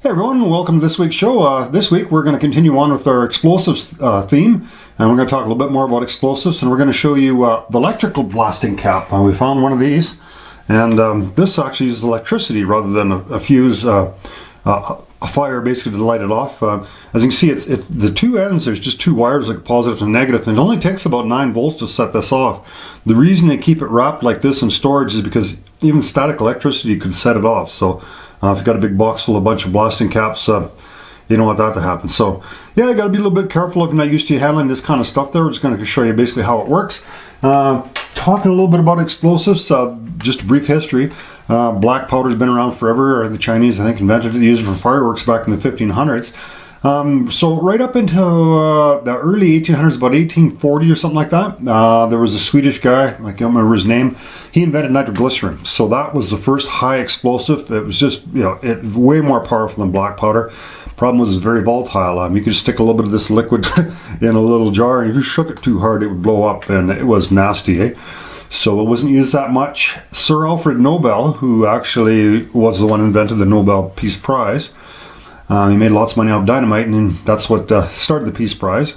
Hey everyone, welcome to this week's show. This week we're going to continue on with our explosives theme, and we're going to talk a little bit more about explosives, and we're going to show you the electrical blasting cap. We found one of these, and this actually uses electricity rather than a fuse, a fire basically to light it off. As you can see, it's the two ends, there's just two wires, like a positive and negative, and it only takes about 9 volts to set this off. The reason they keep it wrapped like this in storage is because even static electricity could set it off. So if you've got a big box full of a bunch of blasting caps, you don't want that to happen. So yeah, you got to be a little bit careful if you're not used to handling this kind of stuff there. We're just going to show you basically how it works. Talking a little bit about explosives, just a brief history. Black powder's been around forever. The Chinese, I think, invented it, used it for fireworks back in the 1500s. So right up into the early 1800s, about 1840 or something like that, there was a Swedish guy, I can't remember his name. He invented nitroglycerin. So that was the first high explosive. It was just, way more powerful than black powder. Problem was, it was very volatile. You could just stick a little bit of this liquid in a little jar, and if you shook it too hard, it would blow up, and it was nasty, eh? So it wasn't used that much. Sir Alfred Nobel, who actually was the one who invented the Nobel Peace Prize, he made lots of money off dynamite, and that's what started the Peace Prize.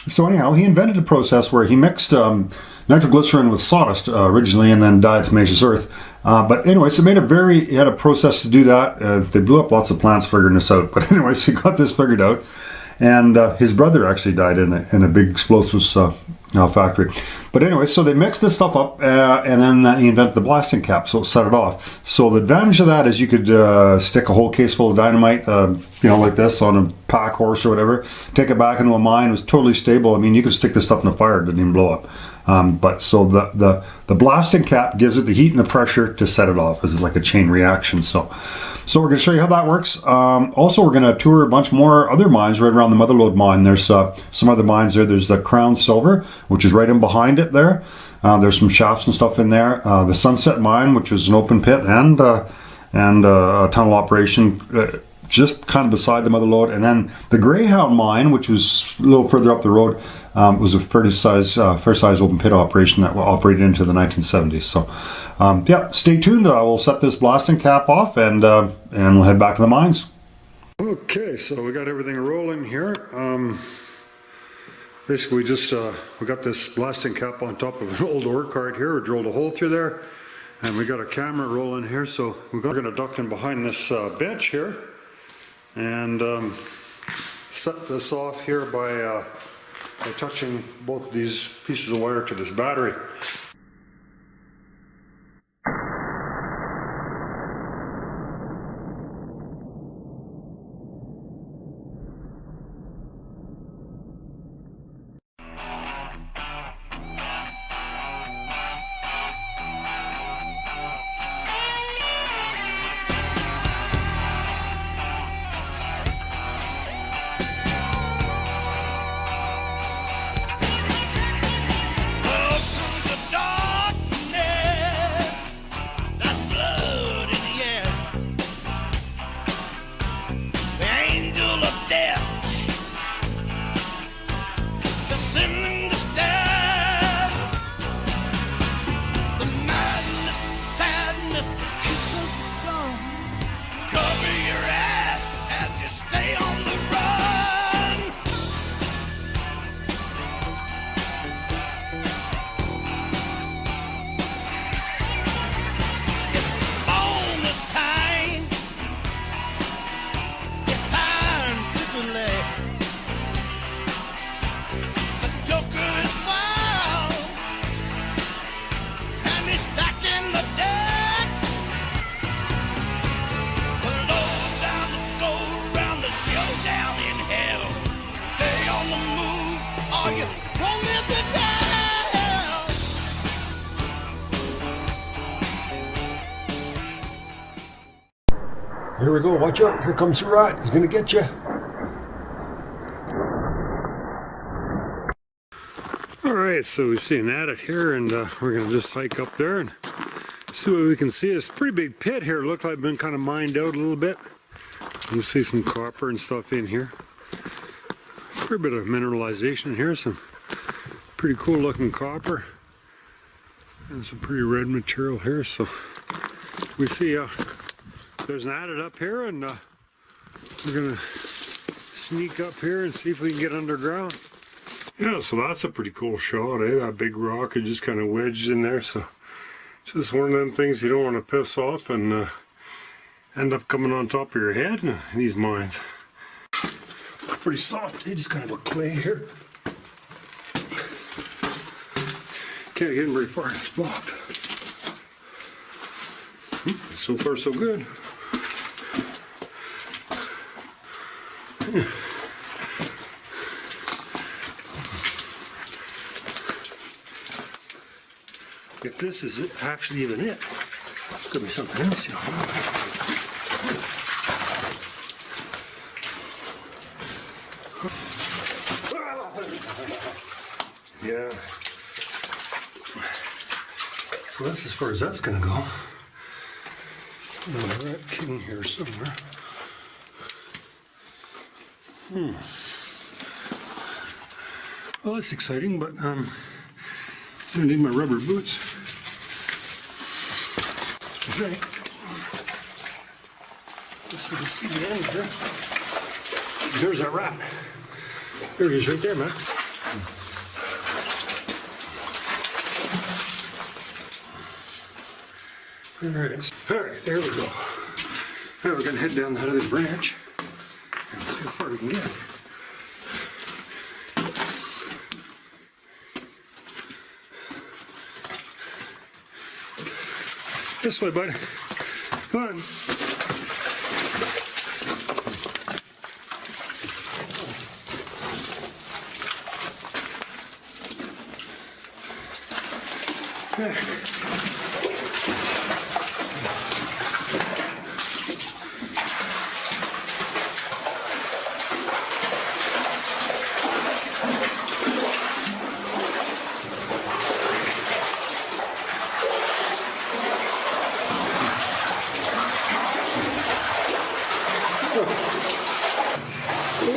So anyhow, he invented a process where he mixed nitroglycerin with sawdust originally, and then diatomaceous earth. But anyways, he had a process to do that. They blew up lots of plants figuring this out. But anyways, he got this figured out. And his brother actually died in a big explosives factory. But anyway, so they mixed this stuff up, and then he invented the blasting cap, so it set it off. So the advantage of that is you could stick a whole case full of dynamite, like this, on a pack horse or whatever, take it back into a mine. It was totally stable. I mean, you could stick this stuff in a fire, it didn't even blow up. But so the blasting cap gives it the heat and the pressure to set it off. This is like a chain reaction. So we're going to show you how that works. Also, we're going to tour a bunch more other mines right around the Mother Lode mine. There's some other mines there. There's the Crown Silver, which is right in behind it there. There's some shafts and stuff in there. The Sunset Mine, which is an open pit and a tunnel operation, just kind of beside the Mother Lode. And then the Greyhound Mine, which was a little further up the road, was a fair size open pit operation that operated into the 1970s. So stay tuned. I will set this blasting cap off, and we'll head back to the mines. Okay, so we got everything rolling here. Basically, we got this blasting cap on top of an old ore cart here. We drilled a hole through there, and we got a camera rolling here. So we're going to duck in behind this bench here, and set this off here by touching both of these pieces of wire to this battery. Here we go, watch out, here comes Surratt, he's gonna get you. Alright, so we've seen adit here, and we're gonna just hike up there and see what we can see. It's a pretty big pit here. It looks like it's been kind of mined out a little bit. You can see some copper and stuff in here. Fair bit of mineralization in here, some pretty cool looking copper. And some pretty red material here, so we see there's an adit up here, and We're gonna sneak up here and see if we can get underground. Yeah, so that's a pretty cool shot, eh? That big rock is just kind of wedged in there, so just one of them things you don't want to piss off and end up coming on top of your head in these mines. Pretty soft, just kind of a clay here. Can't get in very far, it's blocked. So far so good. If this is actually even it, it's gonna be something else, you know. Yeah. So that's as far as that's gonna go. There's a rat king here somewhere. Well, that's exciting, but I'm gonna need my rubber boots. Okay. Just so you can see the end here. There's that rat. There he is right there, man. Alright, there we go. Now we're gonna head down that other branch and see how far we can get. This way, bud. Come on.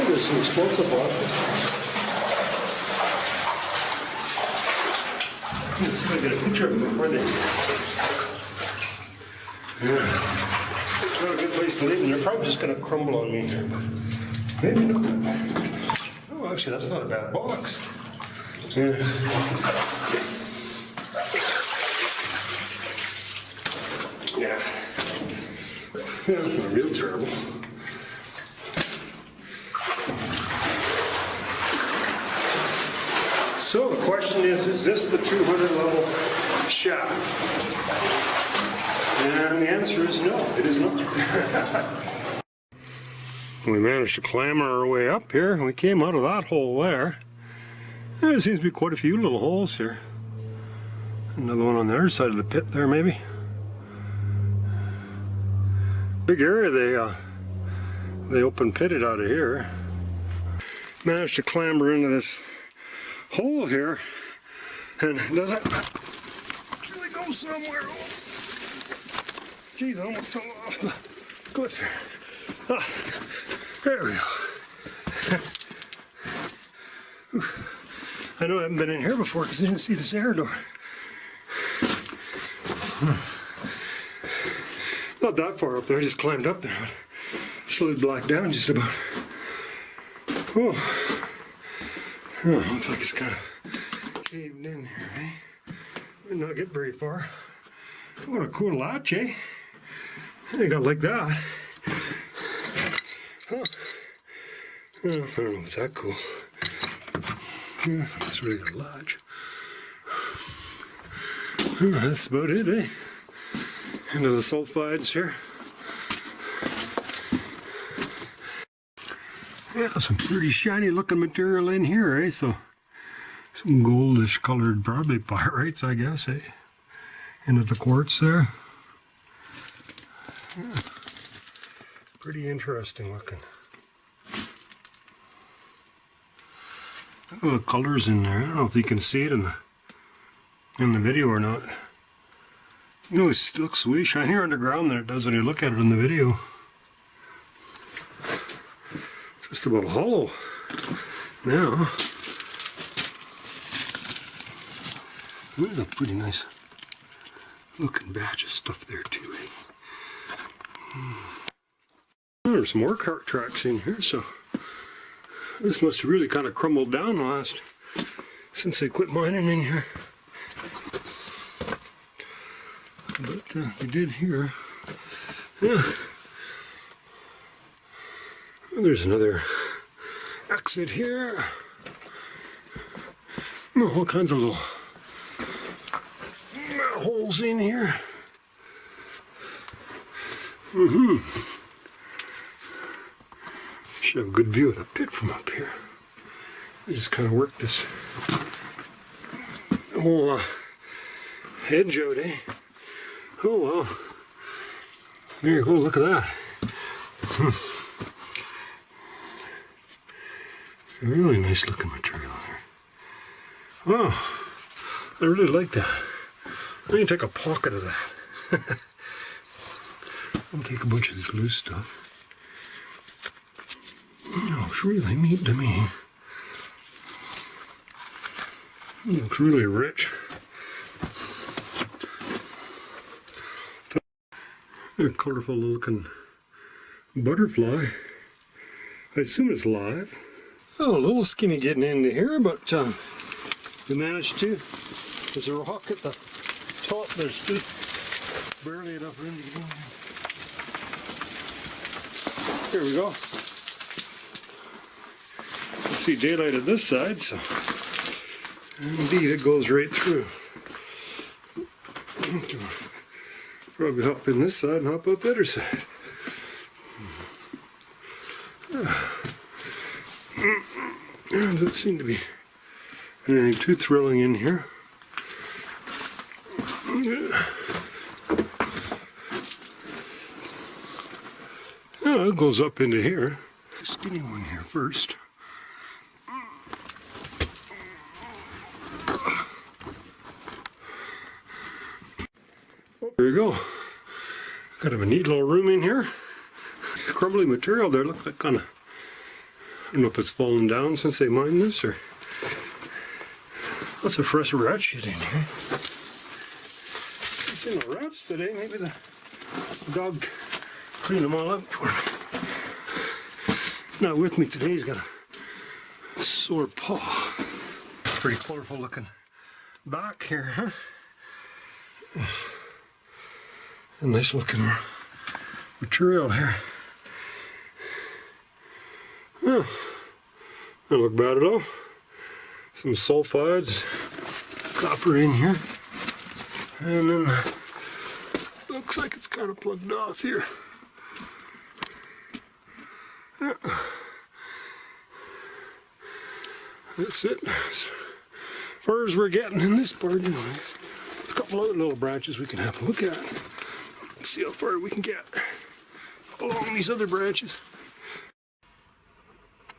There's some explosive boxes. Let's see if I get a picture of them before they. Yeah. Not a good place to leave them. They're probably just going to crumble on me here, but maybe not. Oh, actually, that's not a bad box. Yeah. Yeah. Yeah, it's not real terrible. So the question is this the 200 level shaft? And the answer is no, it is not. We managed to clamber our way up here, and we came out of that hole there. There seems to be quite a few little holes here. Another one on the other side of the pit there, maybe. Big area they open pitted out of here. Managed to clamber into this hole here, and does it really go somewhere? Geez, I almost fell off the cliff here. Ah, there we go. I know I haven't been in here before because I didn't see this air door. Not that far up there, I just climbed up there. Slid black down just about. Oh. Oh, looks like it's kind of caved in here, eh? Might not get very far. What a cool latch, eh? I got like that. Huh. Oh, I don't know, it's that cool. Yeah, that's really a latch. Oh, that's about it, eh? Into the sulfides here. Yeah, some pretty shiny looking material in here, eh? So some goldish colored, probably pyrites, I guess, eh? Into the quartz there. Yeah. Pretty interesting looking. Look at the colors in there. I don't know if you can see it in the video or not. You know, it looks way shinier on the ground than it does when you look at it in the video. Just about hollow now. There's a pretty nice looking batch of stuff there too, eh? there's more cart tracks in here, so this must have really kind of crumbled down since they quit mining in here. But they did here. Yeah. And there's another exit here. All kinds of little holes in here. Should have a good view of the pit from up here. I just kind of worked this whole hedge out, eh? Oh well. There you go, look at that. Really nice looking material there. Oh, I really like that. I can take a pocket of that. I'll take a bunch of this loose stuff. It looks really neat to me. It looks really rich. A colorful looking butterfly. I assume it's live. Oh, a little skinny getting into here, but we managed to. There's a rock at the top. There's just barely enough room to get in there. Here we go. You see daylight at this side, so indeed it goes right through. Probably hop in this side and hop out the other side. There doesn't seem to be anything too thrilling in here. Oh, it goes up into here. Skinny one here first. There you go. Kind of a neat little room in here. Crumbly material there. Looks like kind of, I don't know if it's fallen down since they mined this or lots of fresh rat shit in here. I've seen no rats today. Maybe the dog cleaned them all up for me. Not with me today. He's got a sore paw. Pretty colorful looking back here, huh? A nice looking material here. Oh, don't look bad at all. Some sulfides, copper in here, and then looks like it's kind of plugged off here. Yeah. That's it. As far as we're getting in this part, you know, a couple other little branches we can have a look at. Let's see how far we can get along these other branches.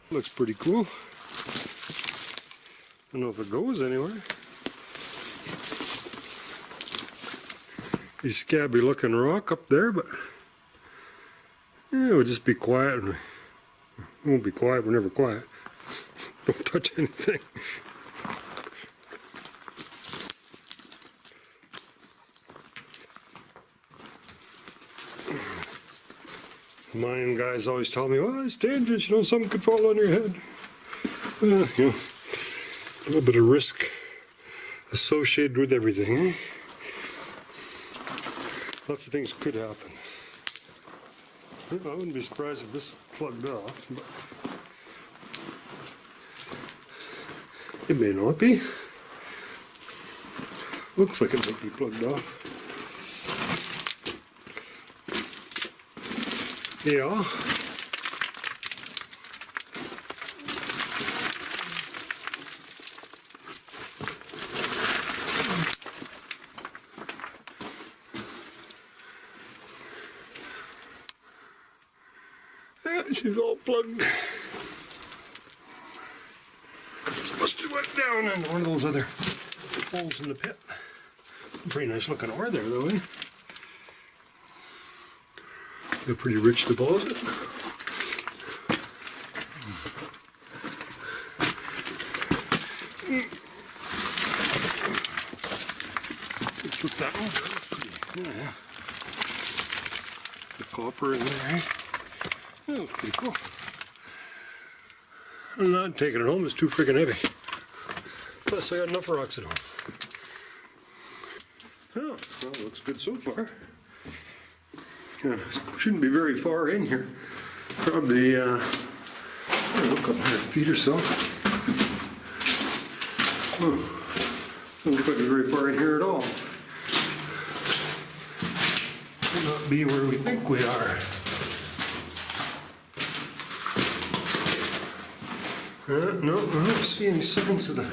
Looks pretty cool. I don't know if it goes anywhere. A scabby looking rock up there, but yeah, we'll just be quiet. We won't be quiet, we're never quiet. Don't touch anything. Mine guys always tell me, well, it's dangerous, you know, something could fall on your head. You know, a little bit of risk associated with everything, eh? Lots of things could happen. You know, I wouldn't be surprised if this plugged off, but it may not be. Looks like it might be plugged off. Yeah. Yeah, she's all plugged. Must have went down into one of those other holes in the pit. Pretty nice looking ore there though, eh? A pretty rich deposit. Flip that over. Yeah. The copper in there. Yeah, looks pretty cool. I'm not taking it home, it's too freaking heavy. Plus I got enough rocks at home. Oh, well, it looks good so far. Yeah, shouldn't be very far in here. Probably, look up 100 feet or so. Oh, doesn't look like it's very far in here at all. Might not be where we think we are. No, I don't see any signs of the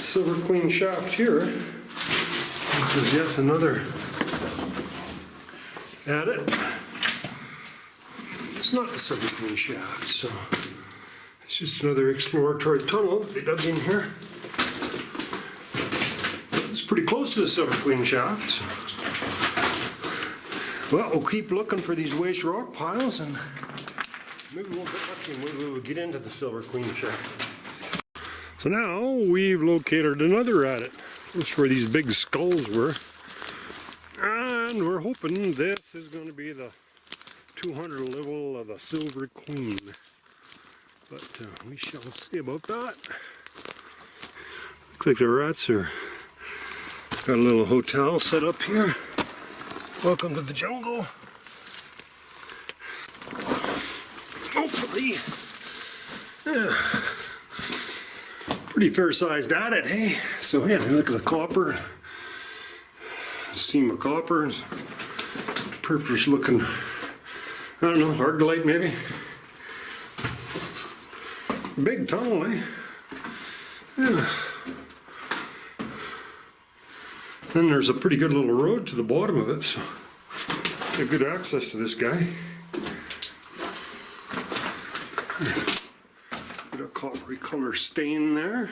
Silver Queen shaft here. This is yet another at it. It's not the Silver Queen shaft, so it's just another exploratory tunnel they dug in here. It's pretty close to the Silver Queen shaft. So. Well, we'll keep looking for these waste rock piles and maybe we'll get lucky and maybe we'll get into the Silver Queen shaft. So now we've located another at it. That's where these big skulls were. And we're hoping this is going to be the 200 level of the Silver Queen. But we shall see about that. Looks like the rats are got a little hotel set up here. Welcome to the jungle. Hopefully. Yeah. Pretty fair sized at it, hey? So yeah, look at the copper. Seam of copper. Purplish looking, I don't know, argillite maybe. Big tunnel, eh? Yeah. Then there's a pretty good little road to the bottom of it, so get good access to this guy. Bit of coppery color stain there.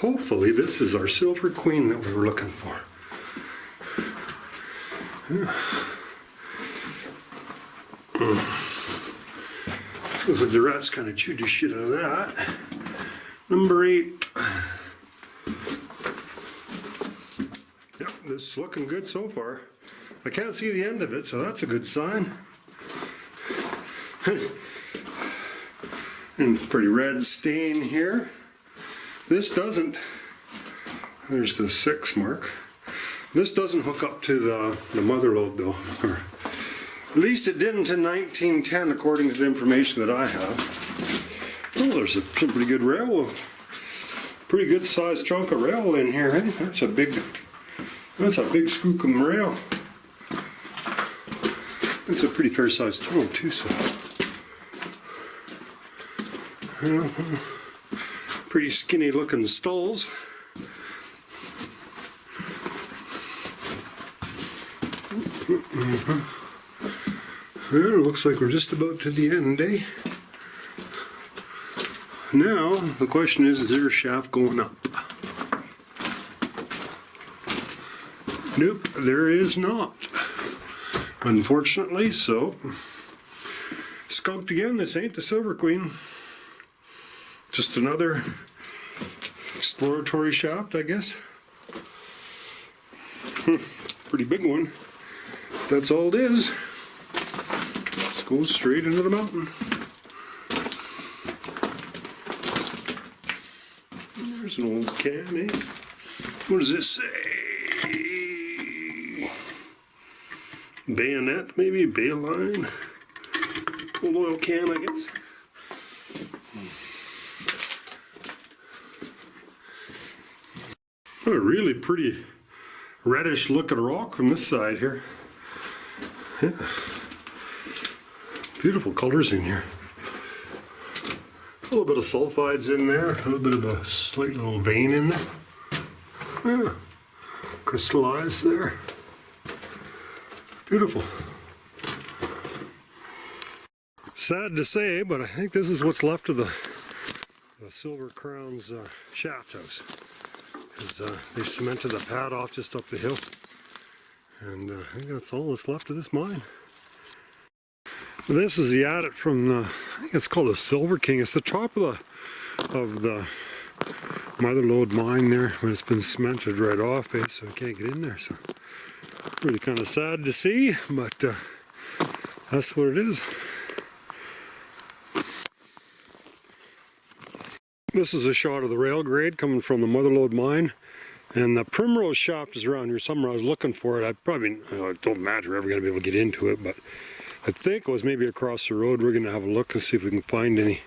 Hopefully this is our Silver Queen that we were looking for. Yeah. Looks like the rats kind of chewed the shit out of that. Number 8. Yep, this is looking good so far. I can't see the end of it, so that's a good sign. And pretty red stain here. This doesn't, there's the 6 mark. This doesn't hook up to the Mother Lode though. Or at least it didn't in 1910 according to the information that I have. Oh, there's some pretty good rail. Pretty good sized chunk of rail in here, eh? That's a big skookum rail. It's a pretty fair sized tunnel too, so. Pretty skinny looking stalls. Well, it looks like we're just about to the end, eh? Now, the question is there a shaft going up? Nope, there is not. Unfortunately, so. Skunked again, this ain't the Silver Queen. Just another exploratory shaft, I guess. Pretty big one. That's all it is. Let's go straight into the mountain. There's an old can, eh? What does this say? Bayonet, maybe? Bayline? Old oil can, I guess. What a really pretty reddish looking rock from this side here. Yeah. Beautiful colors in here. A little bit of sulfides in there, a little bit of a slight little vein in there. Yeah. Crystallized there. Beautiful. Sad to say, but I think this is what's left of the Silver Crown's shaft house. Because they cemented a pad off just up the hill. And I think that's all that's left of this mine. This is the adit from the, I think it's called the Silver King. It's the top of the Mother Lode mine there, but it's been cemented right off, eh, so I can't get in there. So really kind of sad to see, but that's what it is. This is a shot of the rail grade coming from the Mother Lode mine. And the Primrose shaft is around here somewhere. I was looking for it. I don't imagine we're ever going to be able to get into it, but I think it was maybe across the road. We're going to have a look and see if we can find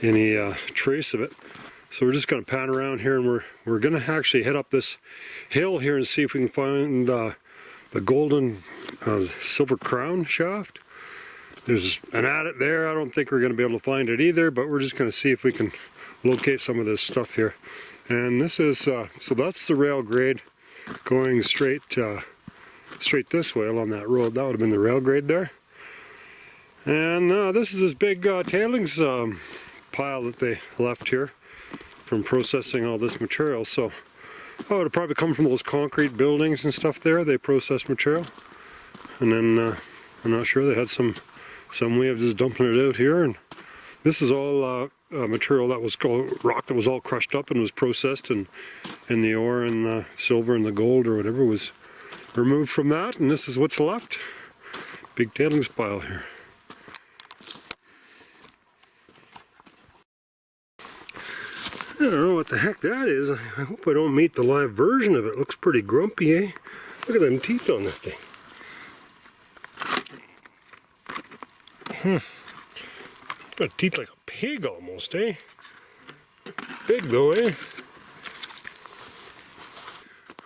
any trace of it. So we're just going to pan around here, and we're going to actually head up this hill here and see if we can find the golden silver crown shaft. There's an adit there. I don't think we're going to be able to find it either, but we're just going to see if we can locate some of this stuff here. And this is so that's the rail grade going straight this way along that road. That would have been the rail grade there. And this is this big tailings pile that they left here from processing all this material. So it would have probably come from those concrete buildings and stuff there. They processed material, and then I'm not sure, they had some way of just dumping it out here. And this is all material that was rock that was all crushed up and was processed, and the ore and the silver and the gold or whatever was removed from that, and this is what's left. Big tailings pile here. I don't know what the heck that is. I hope I don't meet the live version of it. It looks pretty grumpy, eh? Look at them teeth on that thing. Got teeth like a pig almost, eh? Big though, eh?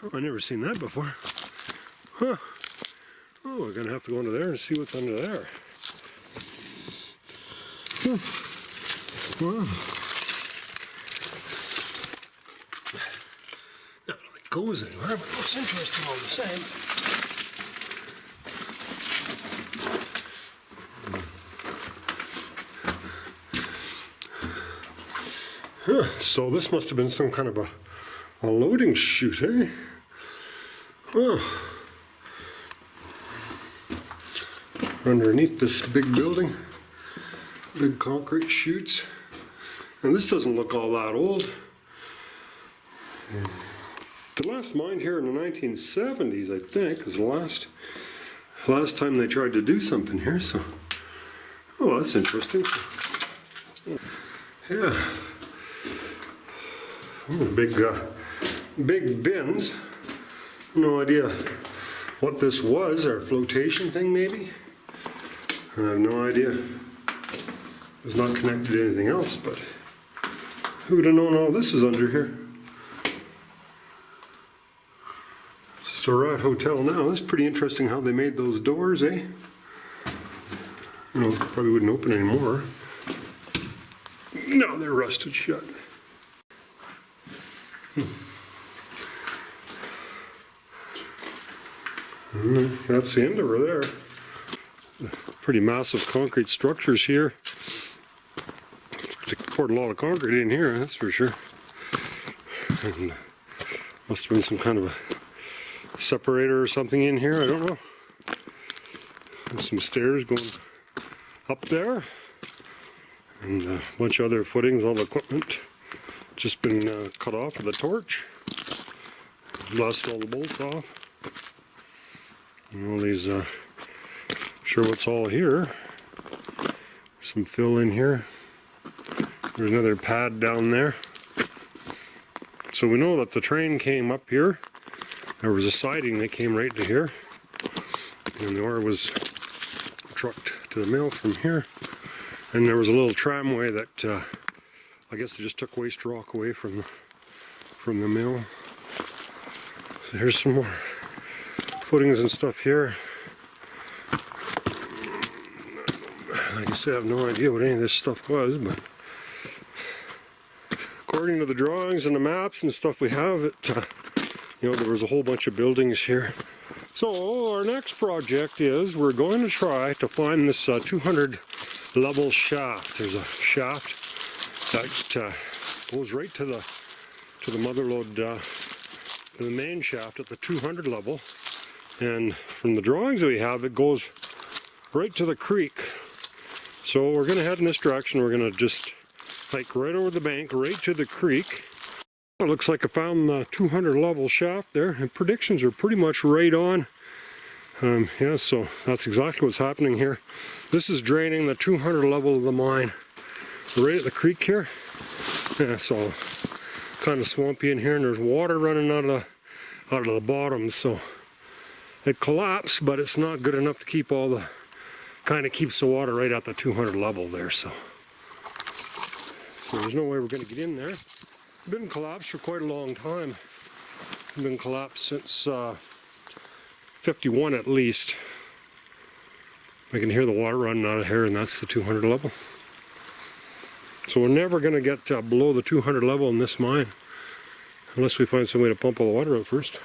Oh, I've never seen that before. Huh. Oh, we're gonna have to go under there and see what's under there. Wow. I don't think it goes anywhere, but it looks interesting all the same. So this must have been some kind of a loading chute, eh? Oh. Underneath this big building, big concrete chutes. And this doesn't look all that old. The last mine here in the 1970s, I think, is the last time they tried to do something here. So, oh, that's interesting. Yeah. Oh, big bins. No idea what this was. Our flotation thing, maybe? I have no idea. It's not connected to anything else, but who would have known all this is under here? Surratt Hotel now. That's pretty interesting how they made those doors, eh? You know, probably wouldn't open anymore. No, they're rusted shut. That's the end over there. Pretty massive concrete structures here. They poured a lot of concrete in here, that's for sure. And must have been some kind of a separator or something in here, I don't know. There's some stairs going up there. And a bunch of other footings, all the equipment just been cut off with a torch. Blasted all the bolts off. And all these, sure what's all here. Some fill in here. There's another pad down there. So we know that the train came up here. There was a siding that came right to here. And the ore was trucked to the mill from here. And there was a little tramway that I guess they just took waste rock away from the mill. So here's some more footings and stuff here. Like I said, I have no idea what any of this stuff was, but according to the drawings and the maps and stuff we have, you know, there was a whole bunch of buildings here. So our next project is we're going to try to find this 200 level shaft. There's a shaft that goes right to the Mother Lode, the main shaft at the 200 level, and from the drawings that we have, it goes right to the creek. So we're going to head in this direction. We're going to just hike right over the bank, right to the creek. It looks like I found the 200 level shaft there, and predictions are pretty much right on. Yeah, so that's exactly what's happening here. This is draining the 200 level of the mine right at the creek here. Yeah, it's all kind of swampy in here, and there's water running out of the bottom, so it collapsed, but it's not good enough to keep all the, kind of keeps the water right at the 200 level there, so there's no way we're going to get in there. It's been collapsed for quite a long time. It's been collapsed since 51 at least. I can hear the water running out of here, and that's the 200 level. So we're never going to get below the 200 level in this mine unless we find some way to pump all the water out first.